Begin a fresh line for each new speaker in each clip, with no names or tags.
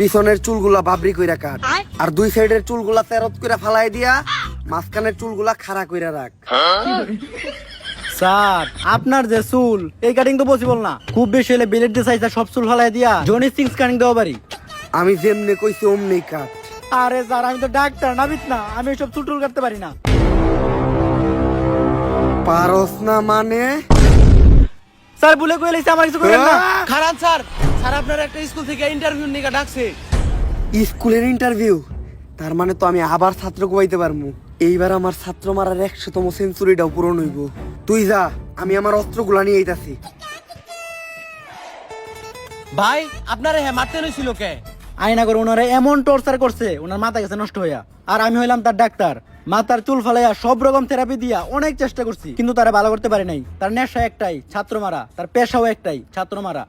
পিছনের চুলগুলা বাবরি কইরা কাট, আর দুই সাইডের চুলগুলা তেরত কইরা ফালাই দিয়া মাঝখানের চুলগুলা খাড়া কইরা রাখ।
স্যার আপনার যে চুল এই কাটিং তো পসিবল না, খুব বেশি হলে ব্লেড দিয়ে সাইজা সব চুল ফালাই দিয়া জনি সিক্স কাটিং দেওয়া পারি।
আমি যেমনে কইছি অমনি কাট।
আরে স্যার আমি তো ডাক্তার নাবিত না, আমি সব চুল টুল কাটতে পারি না।
পারস না মানে?
স্যার ভুলে কই লাইছে, আমার কিছু করেন না।
খারাপ স্যার, স্যার আপনার একটা স্কুল থেকে ইন্টারভিউ নিয়ে ডাকছে।
স্কুলের ইন্টারভিউ? তার মানে তো আমি আবার ছাত্র কোয়াইতে পারমু। এইবার আমার ছাত্র মারার 100তম সেঞ্চুরিটাও পূরণ হইব। তুই যা, আমি আমার অস্ত্রগুলা নিয়ে আইতাছি।
ভাই আপনারে হ্যাঁ মারতে নইছিল কে?
আয়না করে ওনারে এমন টর্চার করছে, ওনার মাথা গেছে নষ্ট হইয়া। আর আমি হইলাম তার ডাক্তার, মাথার চুল ফালাইয়া সব রকম থেরাপি দিয়া অনেক চেষ্টা করছি, কিন্তু তারা ভালো করতে পারে নাই। তার নেশা একটাই, ছাত্র মারা। তার পেশাও একটাই, ছাত্র মারা।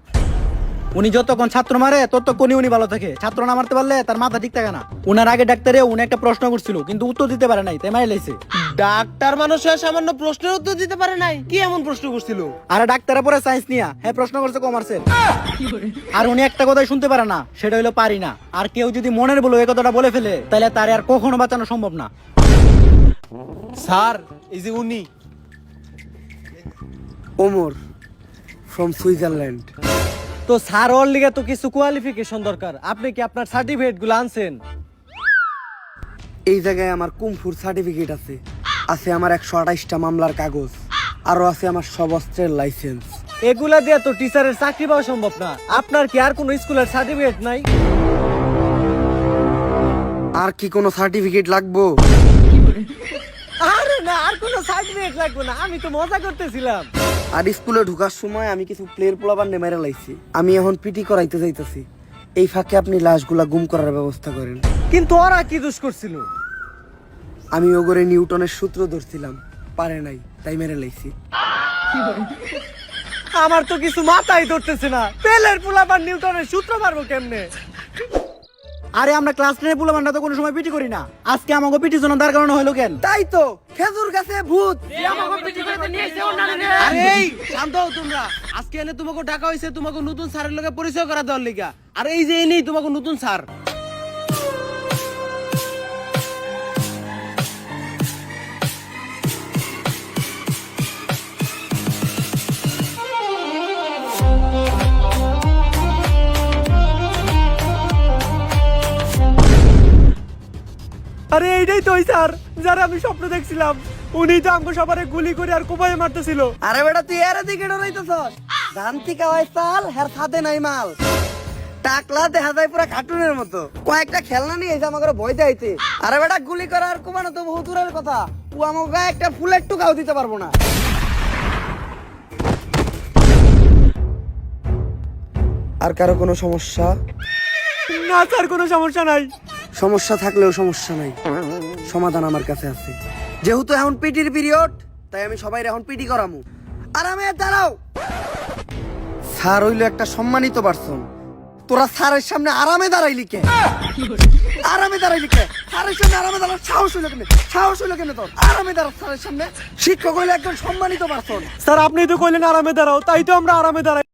উনি যতক্ষণ ছাত্র মারে ততক্ষণই উনি ভালো থাকে। ছাত্র না মারতে পারলে তার মাথা ঠিক থাকে না। উনার আগে ডাক্তারে উনি একটা প্রশ্ন করছিল, কিন্তু উত্তর দিতে পারে নাই, তাই মারি লাইছে।
ডাক্তার মানুষের সামান্য প্রশ্নের উত্তর দিতে পারে নাই? কি এমন প্রশ্ন করছিল?
আরে ডাক্তারে পরে সায়েন্স নিয়া, হ্যাঁ প্রশ্ন করছে কমার্সের। আর উনি একটা কথাই শুনতে পারে না, সেটা হইলো পারি না। আর কেউ যদি মনের বলে এই কথাটা বলে ফেলে, তাহলে তার আর কখনো বাঁচানো সম্ভব না।
স্যার এই যে উনি
ওমর ফ্রম সুইজারল্যান্ড।
তো স্যার ওর লিগে তো কিছু কোয়ালিফিকেশন দরকার। আপনি কি আপনার সার্টিফিকেট গুলো আনছেন?
এই জায়গায় আমার কুমফুর সার্টিফিকেট আছে, আছে আমার 128টা মামলার কাগজ, আরো আছে আমার সব অস্ত্রের লাইসেন্স।
এগুলা দিয়ে তো টিচারের চাকরি পাওয়া সম্ভব না। আপনার কি আর কোনো স্কুলের সার্টিফিকেট নাই?
আর কি কোনো সার্টিফিকেট লাগবো?
আরে না, আর কোনো সার্টিফিকেট লাগবে না, আমি তো মজা করতেছিলাম।
আর স্কুলে ঢোকার সময় আমি কিছু প্লেয়ার পোলাবার নেমেরে লাইছি। আমি এখন পিটি করাইতে যাইতেছি। এই ফাঁকে আপনি লাশগুলা গুম করার ব্যবস্থা করেন।
কিন্তু ওরা কি দোষ করছিল?
আমি ওগরে নিউটনের সূত্র ধরছিলাম, পারে নাই, তাই মেরে লাইছি।
আমার তো কিছু মাথায় ধরতেছে না। পেলের পোলাপান নিউটনের সূত্র মারবো কেমনে?
আরে আমরা ক্লাস 10 পুলাবানটা তো কোনো সময় পিটি করি না, আজকে আমাকে পিটি জন্য দাঁড় করানো হলো কেন?
তাই তো, খেজুর গাছে ভূত।
আরে এই শান্ত হও তোমরা। আজকে এনে তোমাকে ডাকা হইছে তোমাকে নতুন স্যারের লগে পরিচয় করা দেওয়ার লিগা। আর এই যে এনেই তোমাকে নতুন স্যার।
আরে এইটাই তো ওই স্যার যারা আমি স্বপ্ন দেখছিলাম। উনি তো আমাকে সবারে গুলি করে আর কোপায় মারতেছিল।
আরে বেটা তুই এর দিকে ডরাইতেছস? জানতি কাওয়াই চাল হের সাথে নাই মাল। টাকলা দেখা যায় পুরা কার্টুনের মতো। কয়েকটা খেলনা নিয়ে এসে আমাকে ভয় দেখাইতে। আরে বেটা গুলি করা আর কোপানো তো বহু দূরের কথা। ও আমাকে গায়ে একটা ফুলের টুকাও দিতে পারবো না। আর কারো কোনো সমস্যা?
না স্যার, কোনো সমস্যা নাই।
সমস্যা থাকলেও সমস্যা নাই, সমাধান আমার কাছে আছে। যেহেতু এখন পিটির পিরিয়ড, তাই আমি সবাই এখন পিটি করামু। আরামে দাঁড়াও। স্যার হইলো একটা সম্মানিত পারসন, তোরা স্যারের সামনে আরামে দাঁড়াইলি কে? আরামে দাঁড়াইলি কে? স্যারের সামনে আরামে দাঁড়ার সাহস হইলো কেন? সাহস হইলো কেন তোর? আরামে দাঁড়া স্যারের সামনে। শিক্ষক হইলো একজন সম্মানিত পারসন।
স্যার আপনি তো কইলেন আরামে দাঁড়াও, তাই তো আমরা আরামে দাঁড়াই।